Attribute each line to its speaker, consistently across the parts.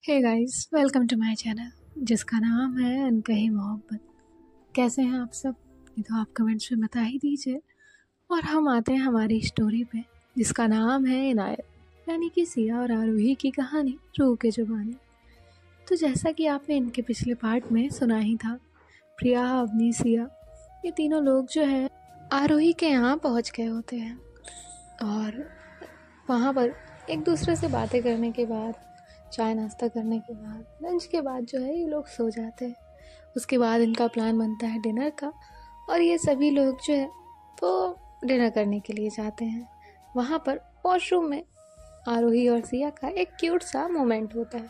Speaker 1: Hey guys, welcome to my channel जिसका नाम है अनकही मोहब्बत। कैसे हैं आप सब? ये तो आप कमेंट्स में बता ही दीजिए। और हम आते हैं हमारी स्टोरी पे जिसका नाम है इनायत, यानी कि सिया और आरोही की कहानी रूह के जुबानी। तो जैसा कि आपने इनके पिछले पार्ट में सुना ही था, प्रिया, अवनी, सिया, ये तीनों लोग जो है आरोही के यहाँ पहुँच गए होते हैं। और वहाँ पर एक दूसरे से बातें करने के बाद, चाय नाश्ता करने के बाद, लंच के बाद जो है ये लोग सो जाते हैं। उसके बाद इनका प्लान बनता है डिनर का, और ये सभी लोग जो है वो डिनर करने के लिए जाते हैं। वहाँ पर वॉशरूम में आरोही और सिया का एक क्यूट सा मोमेंट होता है,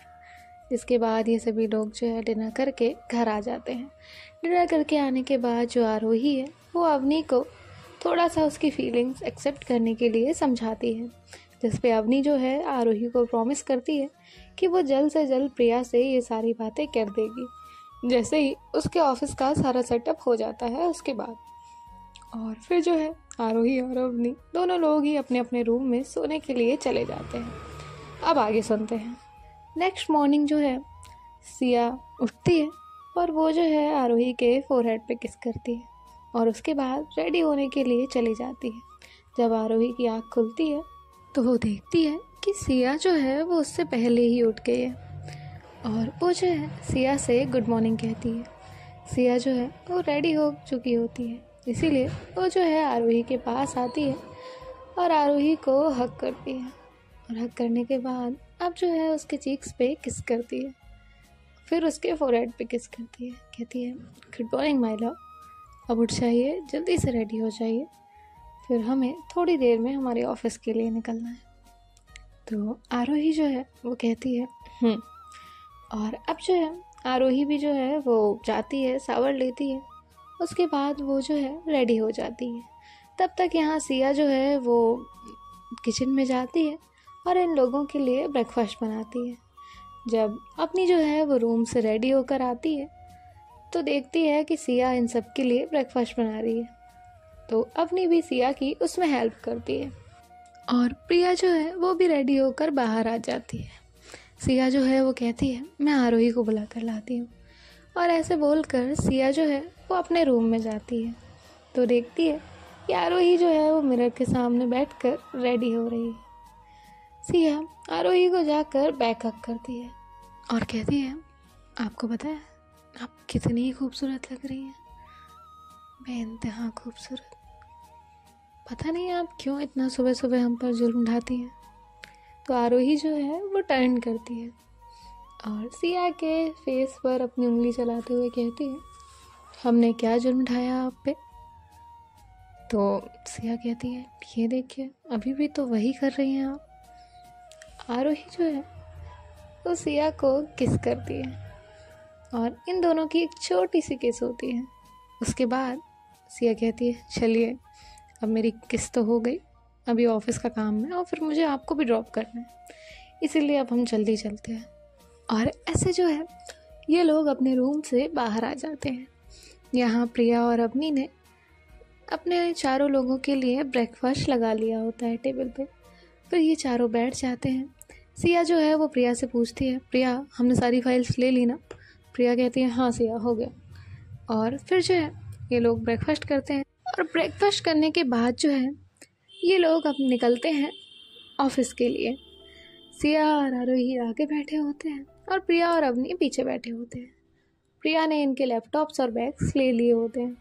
Speaker 1: जिसके बाद ये सभी लोग जो है डिनर करके घर आ जाते हैं। डिनर करके आने के बाद जो आरोही है वो अवनी को थोड़ा सा उसकी फीलिंग्स एक्सेप्ट करने के लिए समझाती है, जिस पे अवनी जो है आरोही को प्रॉमिस करती है कि वो जल्द से जल्द प्रिया से ये सारी बातें कर देगी, जैसे ही उसके ऑफिस का सारा सेटअप हो जाता है उसके बाद। और फिर जो है आरोही और अवनी दोनों लोग ही अपने अपने रूम में सोने के लिए चले जाते हैं। अब आगे सुनते हैं। नेक्स्ट मॉर्निंग जो है सिया उठती है और वो जो है आरोही के फोरहेड पे किस करती है, और उसके बाद रेडी होने के लिए चली जाती है। जब आरोही की आँख खुलती है तो वो देखती है कि सिया जो है वो उससे पहले ही उठ गई है, और वो जो है सिया से गुड मॉर्निंग कहती है। सिया जो है वो रेडी हो चुकी होती है, इसीलिए वो जो है आरोही के पास आती है और आरोही को हग करती है, और हग करने के बाद अब जो है उसके चीक्स पे किस करती है, फिर उसके फोरहेड पे किस करती है। कहती है, गुड मॉर्निंग माय लव, अब उठ जाइए, जल्दी से रेडी हो जाइए, फिर हमें थोड़ी देर में हमारे ऑफिस के लिए निकलना है। तो आरोही जो है वो कहती है और अब जो है आरोही भी जो है वो जाती है, शावर लेती है, उसके बाद वो जो है रेडी हो जाती है। तब तक यहाँ सिया जो है वो किचन में जाती है और इन लोगों के लिए ब्रेकफास्ट बनाती है। जब अपनी जो है वो रूम से रेडी होकर आती है तो देखती है कि सिया इन सब के लिए ब्रेकफास्ट बना रही है, तो अपनी भी सिया की उसमें हेल्प करती है। और प्रिया जो है वो भी रेडी होकर बाहर आ जाती है। सिया जो है वो कहती है, मैं आरोही को बुला कर लाती हूँ, और ऐसे बोलकर सिया जो है वो अपने रूम में जाती है तो देखती है कि आरोही जो है वो मिरर के सामने बैठकर रेडी हो रही है। सिया आरोही को जाकर बैक हग करती है और कहती है, आपको पता है आप कितनी खूबसूरत लग रही हैं, बेइंतहा खूबसूरत। पता नहीं आप क्यों इतना सुबह सुबह हम पर जुल्म ढाती हैं। तो आरोही जो है वो टर्न करती है और सिया के फेस पर अपनी उंगली चलाते हुए कहती है, हमने क्या जुल्म ढाया आप पे? तो सिया कहती है, ये देखिए अभी भी तो वही कर रही हैं आप। आरोही जो है तो सिया को किस करती है और इन दोनों की एक छोटी सी किस होती है। उसके बाद सिया कहती है, चलिए अब मेरी किस तो हो गई, अभी ऑफिस का काम है और फिर मुझे आपको भी ड्रॉप करना है, इसीलिए अब हम जल्दी चलते हैं। और ऐसे जो है ये लोग अपने रूम से बाहर आ जाते हैं। यहाँ प्रिया और अवनी ने अपने चारों लोगों के लिए ब्रेकफास्ट लगा लिया होता है टेबल पे। फिर ये चारों बैठ जाते हैं। सिया जो है वो प्रिया से पूछती है, प्रिया हमने सारी फाइल्स ले ली ना? प्रिया कहती है, हाँ सिया हो गया। और फिर जो है ये लोग ब्रेकफास्ट करते हैं, और ब्रेकफास्ट करने के बाद जो है ये लोग अब निकलते हैं ऑफिस के लिए। सिया और आरोही आगे बैठे होते हैं और प्रिया और अवनी पीछे बैठे होते हैं। प्रिया ने इनके लैपटॉप्स और बैग्स ले लिए होते हैं,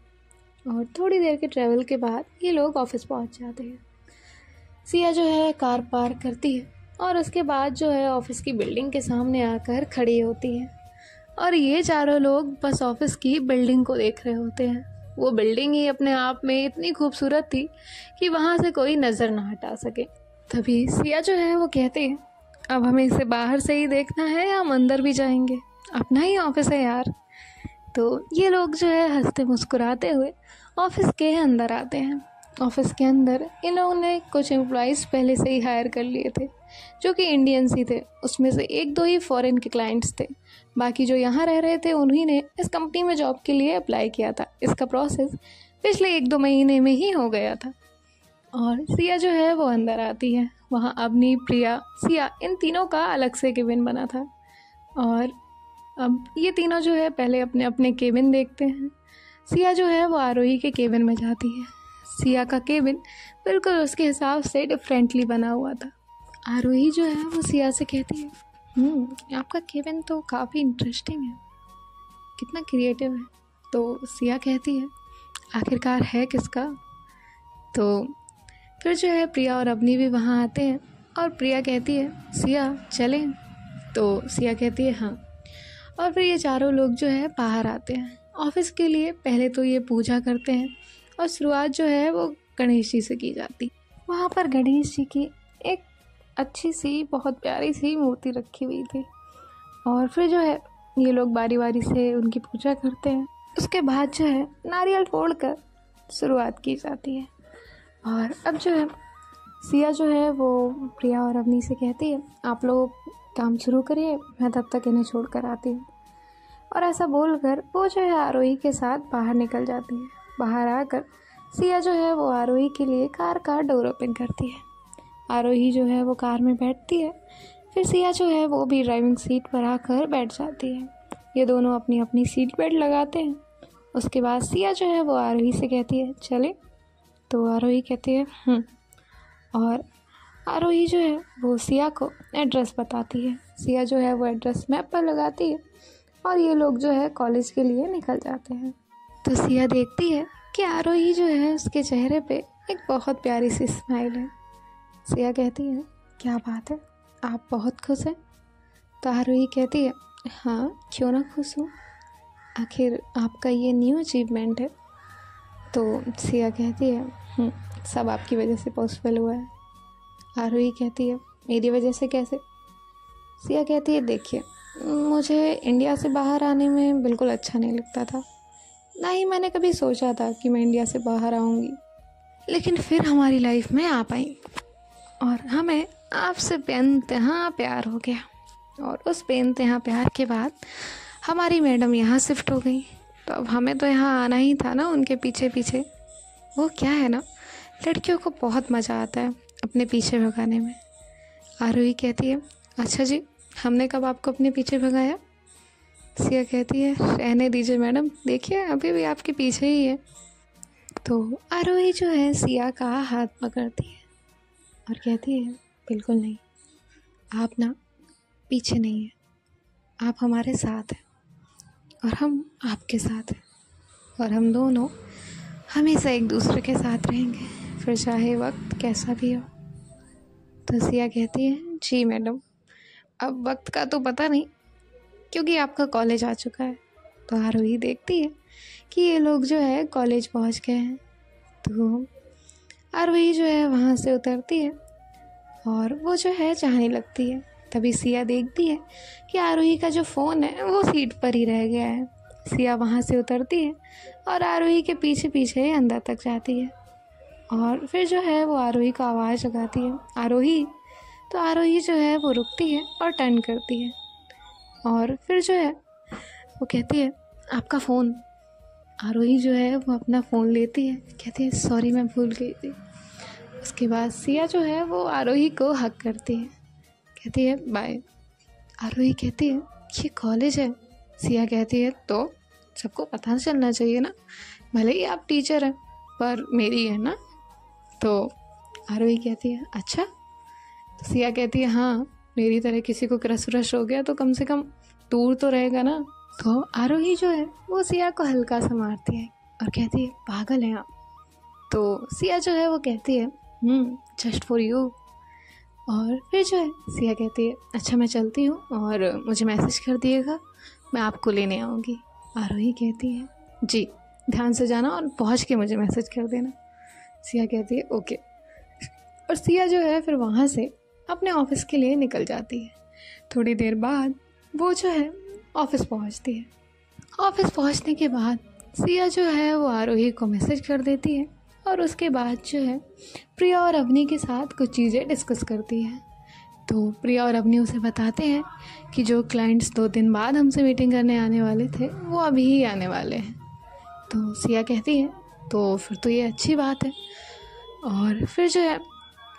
Speaker 1: और थोड़ी देर के ट्रैवल के बाद ये लोग ऑफिस पहुंच जाते हैं। सिया जो है कार पार्क करती है और उसके बाद जो है ऑफिस की बिल्डिंग के सामने आकर खड़ी होती है, और ये चारों लोग बस ऑफिस की बिल्डिंग को देख रहे होते हैं। वो बिल्डिंग ही अपने आप में इतनी खूबसूरत थी कि वहाँ से कोई नज़र ना हटा सके। तभी सिया जो है वो कहते हैं, अब हमें इसे बाहर से ही देखना है या हम अंदर भी जाएंगे, अपना ही ऑफिस है यार। तो ये लोग जो है हंसते मुस्कुराते हुए ऑफिस के अंदर आते हैं। ऑफिस के अंदर इन्होंने कुछ एम्प्लॉइज़ पहले से ही हायर कर लिए थे जो कि इंडियंस ही थे। उसमें से एक दो ही फॉरेन के क्लाइंट्स थे, बाकी जो यहाँ रह रहे थे उन्हीं ने इस कंपनी में जॉब के लिए अप्लाई किया था। इसका प्रोसेस पिछले 1-2 महीने में ही हो गया था। और सिया जो है वो अंदर आती है। वहाँ अवनी, प्रिया, सिया इन तीनों का अलग से केबिन बना था। और अब ये तीनों जो है पहले अपने अपने केबिन देखते हैं। सिया जो है वो आरोही के केबिन में जाती है। सिया का केबिन बिल्कुल उसके हिसाब से डिफरेंटली बना हुआ था। आरोही जो है वो सिया से कहती है, आपका केबिन तो काफ़ी इंटरेस्टिंग है, कितना क्रिएटिव है। तो सिया कहती है, आखिरकार है किसका। तो फिर जो है प्रिया और अवनी भी वहाँ आते हैं और प्रिया कहती है, सिया चलें। तो सिया कहती है हाँ। और फिर ये चारों लोग जो है बाहर आते हैं ऑफिस के लिए। पहले तो ये पूजा करते हैं और शुरुआत जो है वो गणेश जी से की जाती। वहाँ पर गणेश जी की एक अच्छी सी बहुत प्यारी सी मूर्ति रखी हुई थी और फिर जो है ये लोग बारी बारी से उनकी पूजा करते हैं। उसके बाद जो है नारियल फोड़कर शुरुआत की जाती है। और अब जो है सिया जो है वो प्रिया और अवनी से कहती है, आप लोग काम शुरू करिए, मैं तब तक इन्हें छोड़ कर आती हूँ। और ऐसा बोलकर वो जो है आरोही के साथ बाहर निकल जाती है। बाहर आकर सिया जो है वो आरोही के लिए कार का डोर ओपन करती है। आरोही जो है वो कार में बैठती है। फिर सिया जो है वो भी ड्राइविंग सीट पर आकर बैठ जाती है। ये दोनों अपनी अपनी सीट बेल्ट लगाते हैं। उसके बाद सिया जो है वो आरोही से कहती है, चले। तो आरोही कहती है और आरोही जो है वो सिया को एड्रेस बताती है। सिया जो है वो एड्रेस मैप पर लगाती है और ये लोग जो है कॉलेज के लिए निकल जाते हैं। तो सिया देखती है कि आरोही जो है उसके चेहरे पे एक बहुत प्यारी सी स्माइल है। सिया कहती है, क्या बात है, आप बहुत खुश हैं। तो आरोही कहती है, हाँ क्यों ना खुश हूँ, आखिर आपका ये न्यू अचीवमेंट है। तो सिया कहती है, सब आपकी वजह से पॉसिबल हुआ है। आरोही कहती है, मेरी वजह से कैसे। सिया कहती है, देखिए मुझे इंडिया से बाहर आने में बिल्कुल अच्छा नहीं लगता था, ना ही मैंने कभी सोचा था कि मैं इंडिया से बाहर आऊँगी, लेकिन फिर हमारी लाइफ में आप आई और हमें आपसे बेइंतहा प्यार हो गया। और उस बेइंतहा प्यार के बाद हमारी मैडम यहाँ शिफ्ट हो गई। तो अब हमें तो यहाँ आना ही था ना उनके पीछे पीछे। वो क्या है ना, लड़कियों को बहुत मज़ा आता है अपने पीछे भगाने में। आरोही कहती है, अच्छा जी, हमने कब आपको अपने पीछे भगाया। सिया कहती है, रहने दीजिए मैडम, देखिए अभी भी आपके पीछे ही है। तो आरोही जो है सिया का हाथ पकड़ती है और कहती है, बिल्कुल नहीं, आप ना पीछे नहीं हैं, आप हमारे साथ हैं और हम आपके साथ हैं और हम दोनों हमेशा एक दूसरे के साथ रहेंगे, फिर चाहे वक्त कैसा भी हो। तो सिया कहती है, जी मैडम, अब वक्त का तो पता नहीं क्योंकि आपका कॉलेज आ चुका है। तो आरोही देखती है कि ये लोग जो है कॉलेज पहुंच गए हैं। तो आरोही जो है वहाँ से उतरती है और वो जो है जाने लगती है। तभी सिया देखती है कि आरोही का जो फ़ोन है वो सीट पर ही रह गया है। सिया वहाँ से उतरती है और आरोही के पीछे पीछे अंदर तक जाती है और फिर जो है वो आरोही को आवाज़ लगाती है, आरोही। तो आरोही जो है वो रुकती है और टर्न करती है और फिर जो है वो कहती है, आपका फ़ोन। आरोही जो है वो अपना फ़ोन लेती है, कहती है, सॉरी मैं भूल गई थी। उसके बाद सिया जो है वो आरोही को हक करती है, कहती है, बाय। आरोही कहती है, ये कॉलेज है। सिया कहती है, तो सबको पता चलना चाहिए ना, भले ही आप टीचर हैं पर मेरी है ना। तो आरोही कहती है, अच्छा। तो सिया कहती है, हाँ, मेरी तरह किसी को क्रश व्रश हो गया तो कम से कम दूर तो रहेगा ना। तो आरोही जो है वो सिया को हल्का सा मारती है और कहती है, पागल है आप। तो सिया जो है वो कहती है, जस्ट फॉर यू। और फिर जो है सिया कहती है, अच्छा मैं चलती हूँ और मुझे मैसेज कर दिएगा, मैं आपको लेने आऊँगी। आरोही कहती है, जी ध्यान से जाना और पहुँच के मुझे मैसेज कर देना। सिया कहती है, ओके। और सिया जो है फिर वहाँ से अपने ऑफिस के लिए निकल जाती है। थोड़ी देर बाद वो जो है ऑफिस पहुँचती है। ऑफिस पहुँचने के बाद सिया जो है वो आरोही को मैसेज कर देती है और उसके बाद जो है प्रिया और अवनी के साथ कुछ चीज़ें डिस्कस करती है। तो प्रिया और अवनी उसे बताते हैं कि जो क्लाइंट्स 2 दिन बाद हमसे मीटिंग करने आने वाले थे वो अभी ही आने वाले हैं। तो सिया कहती है, तो फिर तो ये अच्छी बात है। और फिर जो है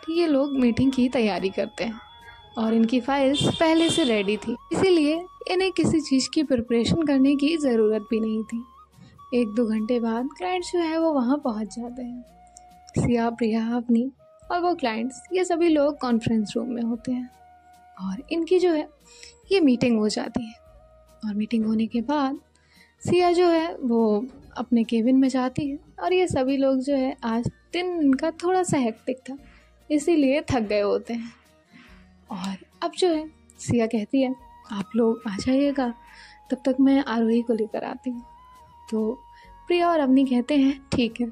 Speaker 1: ये लोग मीटिंग की तैयारी करते हैं और इनकी फाइल्स पहले से रेडी थी, इसीलिए इन्हें किसी चीज़ की प्रिपरेशन करने की ज़रूरत भी नहीं थी। 1-2 घंटे बाद क्लाइंट्स जो है वो वहाँ पहुँच जाते हैं। सिया, प्रिया, अवनी और वो क्लाइंट्स, ये सभी लोग कॉन्फ्रेंस रूम में होते हैं और इनकी जो है ये मीटिंग हो जाती है। और मीटिंग होने के बाद सिया जो है वो अपने केबिन में जाती है और ये सभी लोग जो है, आज दिन इनका थोड़ा सा हेक्टिक था, इसीलिए थक गए होते हैं। और अब जो है सिया कहती है आप लोग आ जाइएगा, तब तक मैं आरोही को लेकर आती हूँ। तो प्रिया और अवनी कहते हैं ठीक है।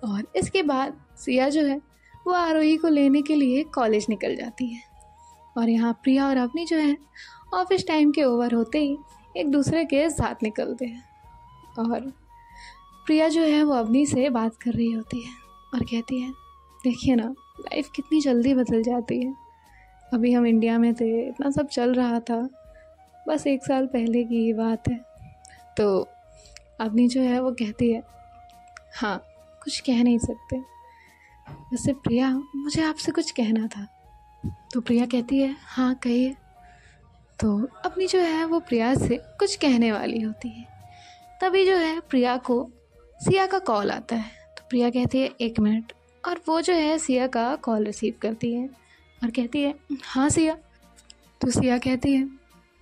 Speaker 1: और इसके बाद सिया जो है वो आरोही को लेने के लिए कॉलेज निकल जाती है। और यहाँ प्रिया और अवनी जो है ऑफिस टाइम के ओवर होते ही एक दूसरे के साथ निकलते हैं। और प्रिया जो है वो अवनी से बात कर रही होती है और कहती है देखिए ना, लाइफ कितनी जल्दी बदल जाती है। अभी हम इंडिया में थे, इतना सब चल रहा था, बस 1 साल पहले की ही बात है। तो अवनी जो है वो कहती है हाँ, कुछ कह नहीं सकते। वैसे प्रिया, मुझे आपसे कुछ कहना था। तो प्रिया कहती है हाँ कहिए। तो अवनी जो है वो प्रिया से कुछ कहने वाली होती है, तभी जो है प्रिया को सिया का कॉल आता है। तो प्रिया कहती है 1 मिनट, और वो जो है सिया का कॉल रिसीव करती है और कहती है हाँ सिया। तो सिया कहती है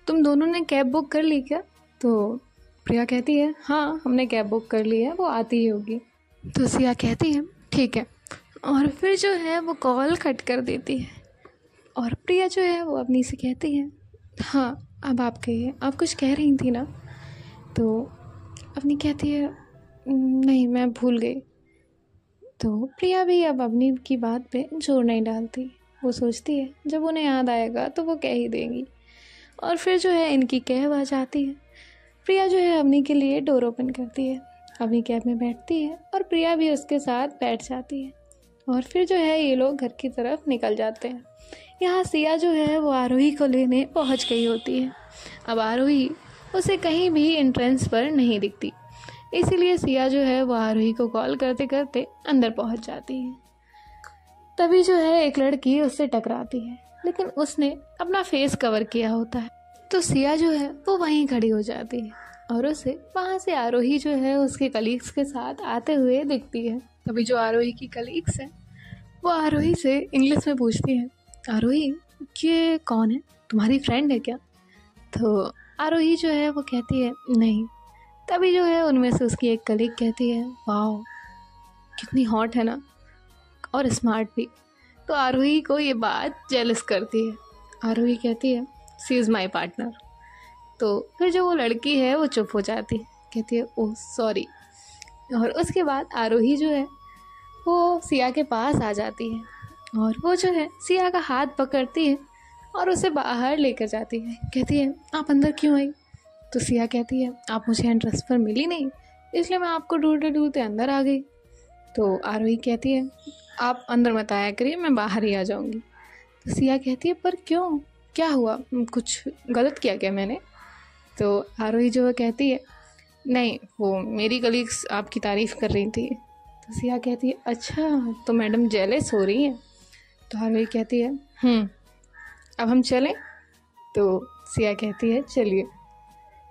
Speaker 1: तुम दोनों ने कैब बुक कर ली क्या? तो प्रिया कहती है हाँ, हमने कैब बुक कर ली है, वो आती ही होगी। तो सिया कहती है ठीक है, और फिर जो है वो कॉल कट कर देती है। और प्रिया जो है वो अपनी से कहती है हाँ, अब आप कहिए, आप कुछ कह रही थी ना? तो अपनी कहती है नहीं, मैं भूल गई। तो प्रिया भी अब अपनी की बात पे जोर नहीं डालती। वो सोचती है जब उन्हें याद आएगा तो वो कह ही देंगी। और फिर जो है इनकी कैब आ जाती है। प्रिया जो है अवनी के लिए डोर ओपन करती है, अवनी कैब में बैठती है और प्रिया भी उसके साथ बैठ जाती है। और फिर जो है ये लोग घर की तरफ निकल जाते हैं। यहाँ सिया जो है वो आरोही को लेने पहुँच गई होती है। अब आरोही उसे कहीं भी एंट्रेंस पर नहीं दिखती, इसीलिए सिया जो है वो आरोही को कॉल करते करते अंदर पहुँच जाती है। तभी जो है एक लड़की उससे टकराती है, लेकिन उसने अपना फेस कवर किया होता है। तो सिया जो है वो वहीं खड़ी हो जाती है और उसे वहाँ से आरोही जो है उसके कलीग्स के साथ आते हुए दिखती है। तभी जो आरोही की कलीग्स हैं वो आरोही से इंग्लिश में पूछती है आरोही, ये कौन है, तुम्हारी फ्रेंड है क्या? तो आरोही जो है वो कहती है नहीं। तभी जो है उनमें से उसकी एक कलीग कहती है वाओ, कितनी हॉट है ना, और स्मार्ट भी। तो आरोही को ये बात जेलस करती है। आरोही कहती है सी इज़ माई पार्टनर। तो फिर जो वो लड़की है वो चुप हो जाती है, कहती है ओह सॉरी। और उसके बाद आरोही जो है वो सिया के पास आ जाती है और वो जो है सिया का हाथ पकड़ती है और उसे बाहर लेकर जाती है। कहती है आप अंदर क्यों आई? तो सिया कहती है आप मुझे एंट्रेंस पर मिली नहीं, इसलिए मैं आपको ढूंढते ढूंढते अंदर आ गई। तो आरोही कहती है आप अंदर मत आया करिए, मैं बाहर ही आ जाऊंगी। तो सिया कहती है पर क्यों, क्या हुआ, कुछ गलत किया क्या मैंने? तो आरोही जो है कहती है नहीं, वो मेरी कलीग्स आपकी तारीफ़ कर रही थी। तो सिया कहती है अच्छा, तो मैडम जेलस हो रही हैं? तो आरोही कहती है अब हम चलें? तो सिया कहती है चलिए।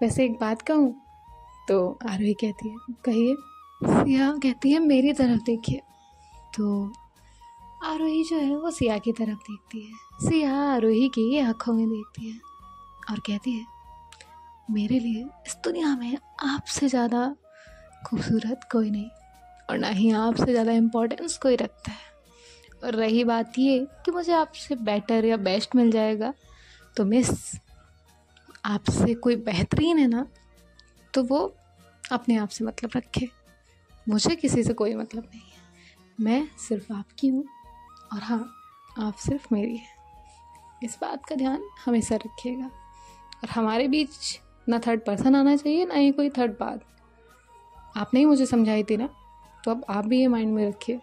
Speaker 1: वैसे एक बात कहूँ? तो आरोही कहती है कहिए। सिया कहती है मेरी तरफ देखिए। तो आरोही जो है वो सिया की तरफ देखती है। सिया आरोही की आंखों में देखती है और कहती है मेरे लिए इस दुनिया में आपसे ज़्यादा खूबसूरत कोई नहीं, और ना ही आपसे ज़्यादा इम्पोर्टेंस कोई रखता है। और रही बात ये कि मुझे आपसे बेटर या बेस्ट मिल जाएगा, तो मिस आपसे कोई बेहतरीन है ना, तो वो अपने आप से मतलब रखे, मुझे किसी से कोई मतलब नहीं है। मैं सिर्फ आपकी हूँ और हाँ, आप सिर्फ मेरी है। इस बात का ध्यान हमेशा रखिएगा। और हमारे बीच ना थर्ड पर्सन आना चाहिए, ना ही कोई थर्ड बात। आपने ही मुझे समझाई थी ना, तो अब आप भी ये माइंड में रखिए।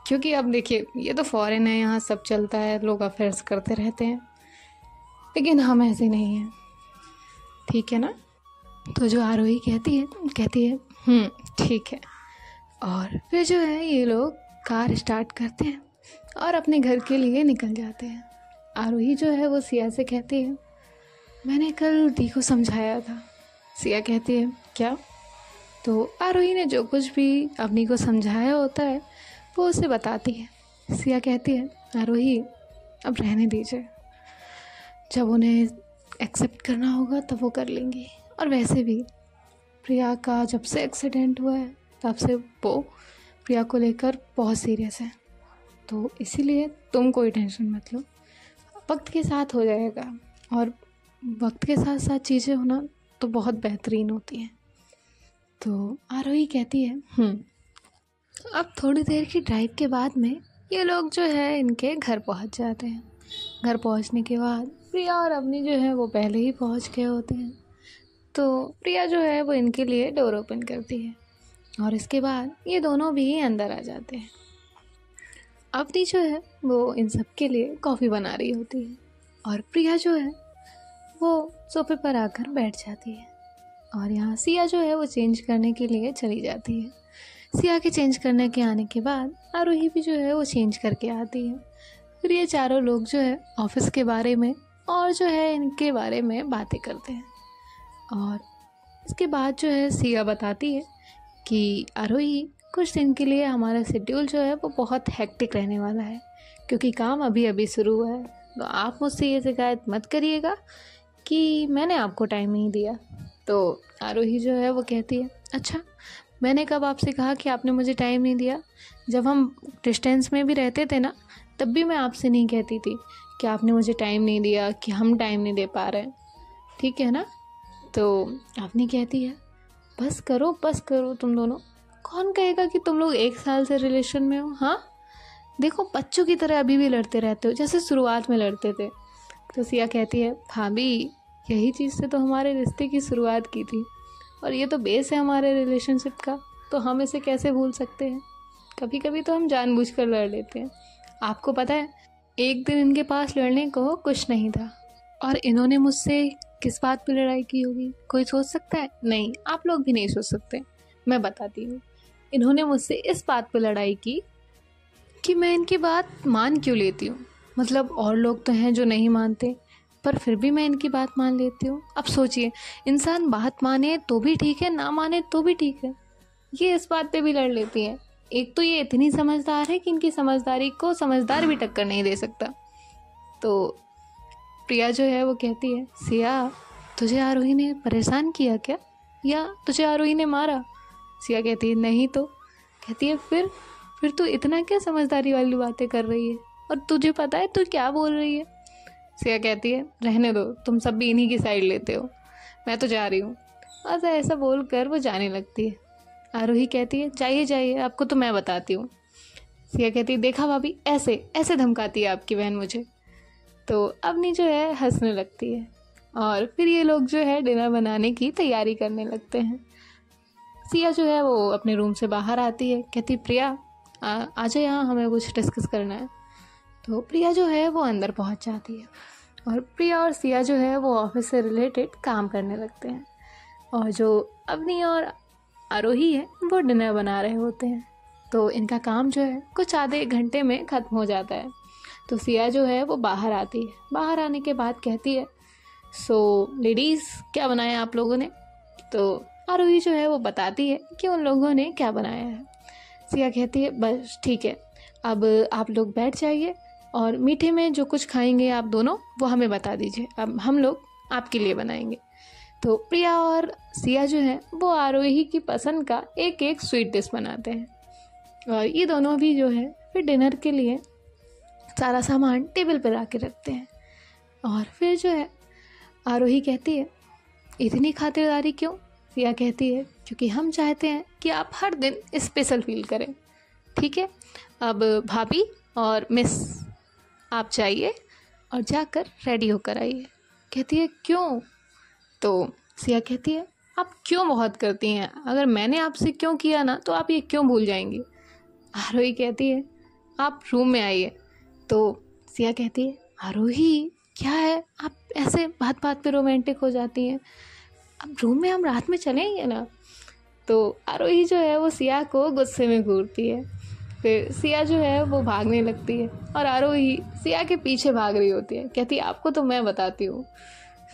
Speaker 1: क्योंकि अब देखिए ये तो फॉरेन है, यहाँ सब चलता है, लोग अफेयर्स करते रहते हैं, लेकिन हम ऐसे नहीं हैं, ठीक है ना? तो जो आरोही कहती है ठीक है। और फिर जो है ये लोग कार स्टार्ट करते हैं और अपने घर के लिए निकल जाते हैं। आरोही जो है वो सिया से कहती है, मैंने कल दी को समझाया था। सिया कहती है, क्या? तो आरोही ने जो कुछ भी अवनी को समझाया होता है वो उसे बताती है। सिया कहती है, आरोही अब रहने दीजिए, जब उन्हें एक्सेप्ट करना होगा तब वो कर लेंगी। और वैसे भी प्रिया का जब से एक्सीडेंट हुआ है तब से वो प्रिया को लेकर बहुत सीरियस है, तो इसीलिए तुम कोई टेंशन मत लो, वक्त के साथ हो जाएगा। और वक्त के साथ साथ चीज़ें होना तो बहुत बेहतरीन होती हैं। तो आरोही कहती है, अब थोड़ी देर की ड्राइव के बाद में ये लोग जो है इनके घर पहुंच जाते हैं। घर पहुंचने के बाद प्रिया और अवनी जो है वो पहले ही पहुंच गए होते हैं। तो प्रिया जो है वो इनके लिए डोर ओपन करती है और इसके बाद ये दोनों भी अंदर आ जाते हैं। अवनी जो है वो इन सब के लिए कॉफ़ी बना रही होती है और प्रिया जो है वो सोफे पर आकर बैठ जाती है। और यहाँ सिया जो है वो चेंज करने के लिए चली जाती है। सिया के चेंज करने के आने के बाद आरोही भी जो है वो चेंज करके आती है। फिर ये चारों लोग जो है ऑफिस के बारे में और जो है इनके बारे में बातें करते हैं। और इसके बाद जो है सिया बताती है कि आरोही कुछ दिन के लिए हमारा शेड्यूल जो है वो बहुत हेक्टिक रहने वाला है, क्योंकि काम अभी अभी शुरू हुआ है। तो आप मुझसे ये शिकायत मत करिएगा कि मैंने आपको टाइम नहीं दिया। तो आरोही जो है वो कहती है, अच्छा मैंने कब आपसे कहा कि आपने मुझे टाइम नहीं दिया? जब हम डिस्टेंस में भी रहते थे ना, तब भी मैं आपसे नहीं कहती थी कि आपने मुझे टाइम नहीं दिया, कि हम टाइम नहीं दे पा रहे हैं, ठीक है ना? तो अवनी कहती है, बस करो तुम दोनों, कौन कहेगा कि तुम लोग 1 साल से रिलेशन में हो? हाँ देखो, बच्चों की तरह अभी भी लड़ते रहते हो जैसे शुरुआत में लड़ते थे। तो सिया कहती है, भाभी यही चीज़ से तो हमारे रिश्ते की शुरुआत की थी और ये तो बेस है हमारे रिलेशनशिप का, तो हम इसे कैसे भूल सकते हैं? कभी कभी तो हम जानबूझकर लड़ लेते हैं। आपको पता है, एक दिन इनके पास लड़ने को कुछ नहीं था और इन्होंने मुझसे किस बात पे लड़ाई की होगी? कोई सोच सकता है? नहीं, आप लोग भी नहीं सोच सकते। मैं बताती हूँ, इन्होंने मुझसे इस बात पे लड़ाई की कि मैं इनकी बात मान क्यों लेती हूँ। मतलब और लोग तो हैं जो नहीं मानते, पर फिर भी मैं इनकी बात मान लेती हूँ। अब सोचिए, इंसान बात माने तो भी ठीक है, ना माने तो भी ठीक है, ये इस बात पे भी लड़ लेती हैं। एक तो ये इतनी समझदार है कि इनकी समझदारी को समझदार भी टक्कर नहीं दे सकता। तो प्रिया जो है वो कहती है, सिया तुझे आरोही ने परेशान किया क्या, या तुझे आरोही ने मारा? सिया कहती है, नहीं तो। कहती है, फिर तू इतना क्या समझदारी वाली बातें कर रही है, और तुझे पता है तू क्या बोल रही है? सिया कहती है, रहने दो, तुम सब भी इन्हीं की साइड लेते हो, मैं तो जा रही हूँ। बस ऐसा बोल कर वो जाने लगती है। आरोही कहती है, जाइए, आपको तो मैं बताती हूँ। सिया कहती है, देखा भाभी, ऐसे धमकाती है आपकी बहन मुझे। तो अवनी जो है हंसने लगती है और फिर ये लोग जो है डिनर बनाने की तैयारी करने लगते हैं। सिया जो है वो अपने रूम से बाहर आती है, कहती, प्रिया आ जाए, यहाँ हमें कुछ डिस्कस करना है। तो प्रिया जो है वो अंदर पहुंच जाती है और प्रिया और सिया जो है वो ऑफिस से रिलेटेड काम करने लगते हैं और जो अवनी और आरोही है वो डिनर बना रहे होते हैं। तो इनका काम जो है कुछ आधे घंटे में ख़त्म हो जाता है। तो सिया जो है वो बाहर आती है। बाहर आने के बाद कहती है, सो लेडीज़, क्या बनाया आप लोगों ने? तो आरोही जो है वो बताती है कि उन लोगों ने क्या बनाया है। सिया कहती है, बस ठीक है, अब आप लोग बैठ जाइए और मीठे में जो कुछ खाएंगे आप दोनों वो हमें बता दीजिए, अब हम लोग आपके लिए बनाएंगे। तो प्रिया और सिया जो है वो आरोही की पसंद का एक एक स्वीट डिश बनाते हैं और ये दोनों भी जो है फिर डिनर के लिए सारा सामान टेबल पर ला के रखते हैं। और फिर जो है आरोही कहती है, इतनी खातिरदारी क्यों? सिया कहती है, क्योंकि हम चाहते हैं कि आप हर दिन स्पेशल फील करें, ठीक है? अब भाभी और मिस, आप जाइए और जाकर रेडी होकर आइए। कहती है, क्यों? तो सिया कहती है, आप क्यों बहुत करती हैं, अगर मैंने आपसे क्यों किया ना तो आप ये क्यों भूल जाएंगी? आरोही कहती है, आप रूम में आइए। तो सिया कहती है, आरोही क्या है, आप ऐसे बात बात पे रोमांटिक हो जाती हैं, अब रूम में हम रात में चलेंगे ना? तो आरोही जो है वो सिया को गुस्से में घूरती है फिर सिया जो है वो भागने लगती है और आरोही सिया के पीछे भाग रही होती है। कहती है आपको तो मैं बताती हूँ।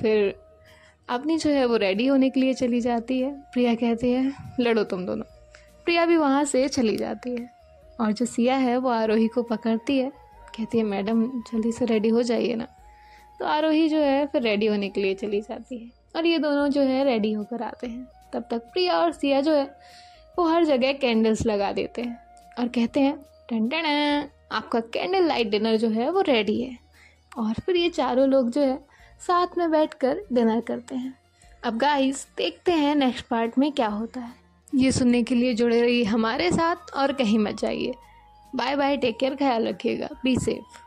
Speaker 1: फिर अपनी जो है वो रेडी होने के लिए चली जाती है। प्रिया कहती है लड़ो तुम दोनों। प्रिया भी वहाँ से चली जाती है और जो सिया है वो आरोही को पकड़ती है। कहती है मैडम जल्दी से रेडी हो जाइए ना। तो आरोही जो है फिर रेडी होने के लिए चली जाती है और ये दोनों जो है रेडी होकर आते हैं। तब तक प्रिया और सिया जो है वो हर जगह कैंडल्स लगा देते हैं और कहते हैं टन टन आपका कैंडल लाइट डिनर जो है वो रेडी है। और फिर ये चारों लोग जो है साथ में बैठकर डिनर करते हैं। अब गाइस देखते हैं नेक्स्ट पार्ट में क्या होता है। ये सुनने के लिए जुड़े रहिए हमारे साथ और कहीं मत जाइए। बाय बाय, टेक केयर, ख्याल रखिएगा, बी सेफ।